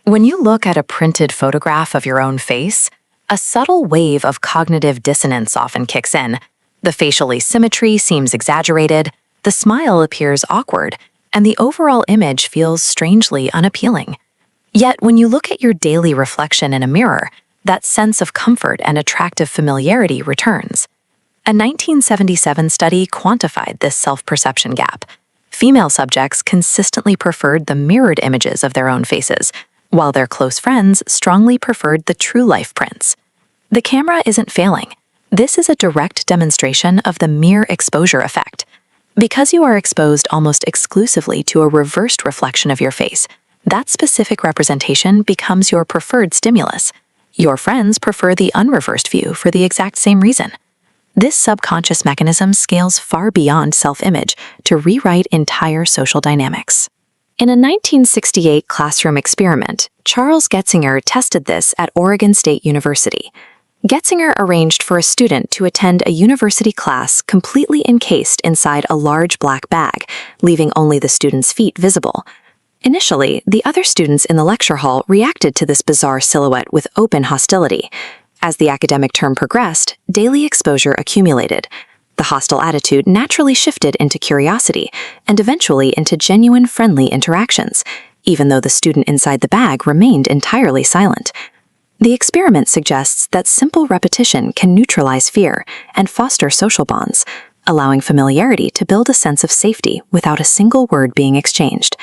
When you look at a printed photograph of your own face, a subtle wave of cognitive dissonance often kicks in. The facial asymmetry seems exaggerated, the smile appears awkward, and the overall image feels strangely unappealing. Yet, when you look at your daily reflection in a mirror, that sense of comfort and attractive familiarity returns. A 1977 study quantified this self-perception gap. Female subjects consistently preferred the mirrored images of their own faces, while their close friends strongly preferred the true-life prints. The camera isn't failing. This is a direct demonstration of the mere exposure effect. Because you are exposed almost exclusively to a reversed reflection of your face, that specific representation becomes your preferred stimulus. Your friends prefer the unreversed view for the exact same reason. This subconscious mechanism scales far beyond self-image to rewrite entire social dynamics. In a 1968 classroom experiment, Charles Getzinger tested this at Oregon State University. Getzinger arranged for a student to attend a university class completely encased inside a large black bag, leaving only the student's feet visible. Initially, the other students in the lecture hall reacted to this bizarre silhouette with open hostility. As the academic term progressed, daily exposure accumulated. The hostile attitude naturally shifted into curiosity and eventually into genuine friendly interactions, even though the student inside the bag remained entirely silent. The experiment suggests that simple repetition can neutralize fear and foster social bonds, allowing familiarity to build a sense of safety without a single word being exchanged.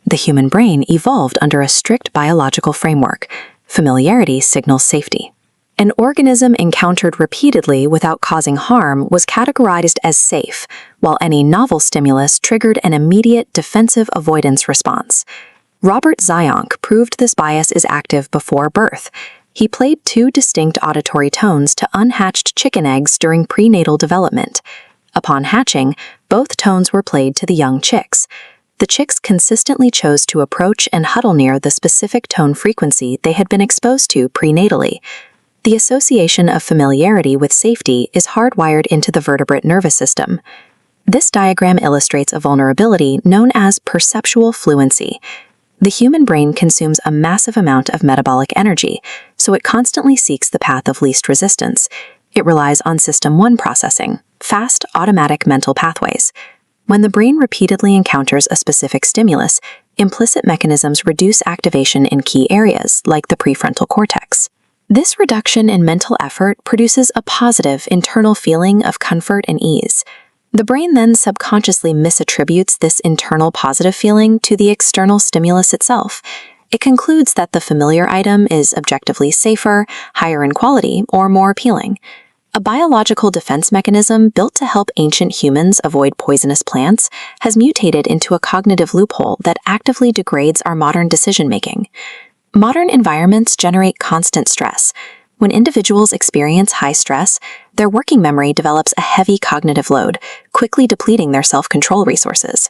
The human brain evolved under a strict biological framework. Familiarity signals safety. An organism encountered repeatedly without causing harm was categorized as safe, while any novel stimulus triggered an immediate defensive avoidance response. Robert Zajonc proved this bias is active before birth. He played two distinct auditory tones to unhatched chicken eggs during prenatal development. Upon hatching, both tones were played to the young chicks. The chicks consistently chose to approach and huddle near the specific tone frequency they had been exposed to prenatally. The association of familiarity with safety is hardwired into the vertebrate nervous system. This diagram illustrates a vulnerability known as perceptual fluency. The human brain consumes a massive amount of metabolic energy, so it constantly seeks the path of least resistance. It relies on System 1 processing, fast, automatic mental pathways. When the brain repeatedly encounters a specific stimulus, implicit mechanisms reduce activation in key areas, like the prefrontal cortex. This reduction in mental effort produces a positive internal feeling of comfort and ease. The brain then subconsciously misattributes this internal positive feeling to the external stimulus itself. It concludes that the familiar item is objectively safer, higher in quality, or more appealing. A biological defense mechanism built to help ancient humans avoid poisonous plants has mutated into a cognitive loophole that actively degrades our modern decision-making. Modern environments generate constant stress. When individuals experience high stress, their working memory develops a heavy cognitive load, quickly depleting their self-control resources.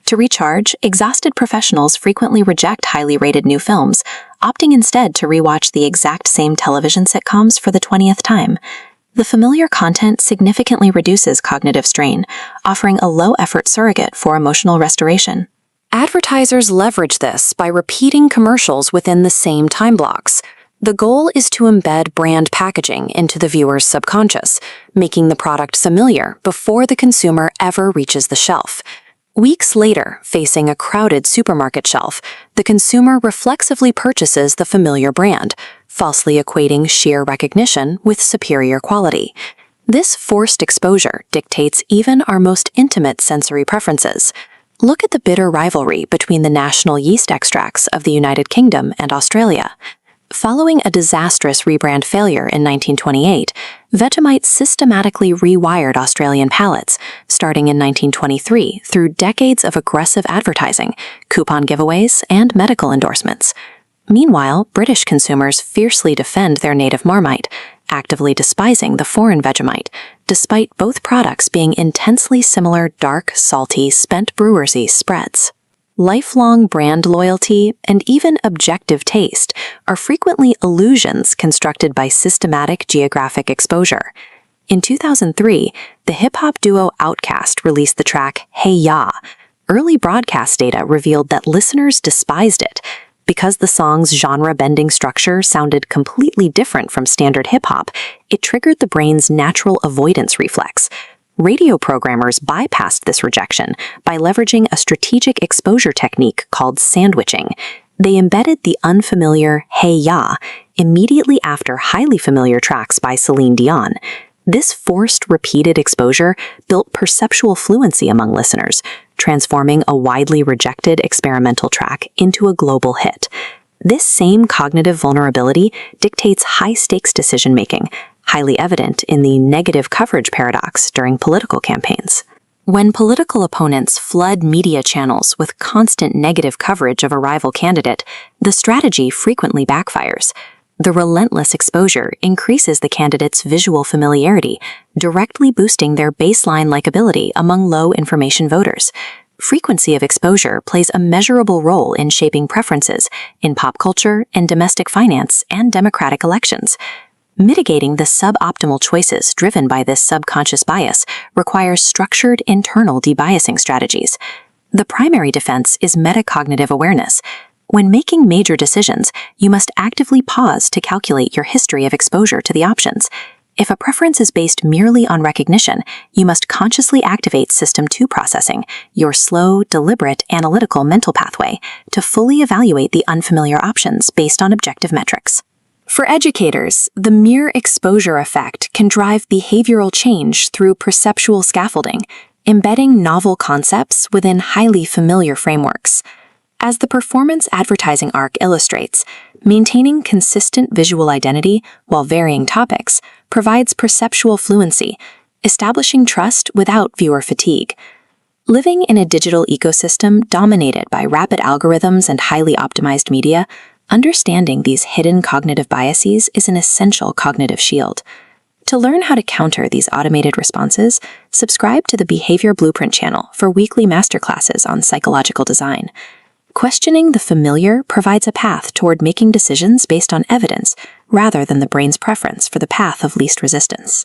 To recharge, exhausted professionals frequently reject highly rated new films, opting instead to rewatch the exact same television sitcoms for the 20th time. The familiar content significantly reduces cognitive strain, offering a low-effort surrogate for emotional restoration. Advertisers leverage this by repeating commercials within the same time blocks. The goal is to embed brand packaging into the viewer's subconscious, making the product familiar before the consumer ever reaches the shelf. Weeks later, facing a crowded supermarket shelf, the consumer reflexively purchases the familiar brand, falsely equating sheer recognition with superior quality. This forced exposure dictates even our most intimate sensory preferences. Look at the bitter rivalry between the national yeast extracts of the United Kingdom and Australia. Following a disastrous rebrand failure in 1928, Vegemite systematically rewired Australian palates, starting in 1923 through decades of aggressive advertising, coupon giveaways, and medical endorsements. Meanwhile, British consumers fiercely defend their native Marmite, actively despising the foreign Vegemite, despite both products being intensely similar dark, salty, spent brewersy spreads. Lifelong brand loyalty and even objective taste are frequently illusions constructed by systematic geographic exposure. In 2003, the hip-hop duo Outkast released the track Hey Ya. Early broadcast data revealed that listeners despised it. Because the song's genre-bending structure sounded completely different from standard hip-hop, it triggered the brain's natural avoidance reflex. Radio programmers bypassed this rejection by leveraging a strategic exposure technique called sandwiching. They embedded the unfamiliar "Hey Ya" immediately after highly familiar tracks by Celine Dion. This forced, repeated exposure built perceptual fluency among listeners, transforming a widely rejected experimental track into a global hit. This same cognitive vulnerability dictates high-stakes decision-making, highly evident in the negative coverage paradox during political campaigns. When political opponents flood media channels with constant negative coverage of a rival candidate, the strategy frequently backfires. The relentless exposure increases the candidate's visual familiarity, directly boosting their baseline likability among low-information voters. Frequency of exposure plays a measurable role in shaping preferences in pop culture, in domestic finance, and democratic elections. Mitigating the suboptimal choices driven by this subconscious bias requires structured internal debiasing strategies. The primary defense is metacognitive awareness. When making major decisions, you must actively pause to calculate your history of exposure to the options. If a preference is based merely on recognition, you must consciously activate System 2 processing, your slow, deliberate, analytical mental pathway, to fully evaluate the unfamiliar options based on objective metrics. For educators, the mere exposure effect can drive behavioral change through perceptual scaffolding, embedding novel concepts within highly familiar frameworks. As the performance advertising arc illustrates, maintaining consistent visual identity while varying topics provides perceptual fluency, establishing trust without viewer fatigue. Living in a digital ecosystem dominated by rapid algorithms and highly optimized media, understanding these hidden cognitive biases is an essential cognitive shield. To learn how to counter these automated responses, subscribe to the Behavior Blueprint channel for weekly masterclasses on psychological design. Questioning the familiar provides a path toward making decisions based on evidence rather than the brain's preference for the path of least resistance.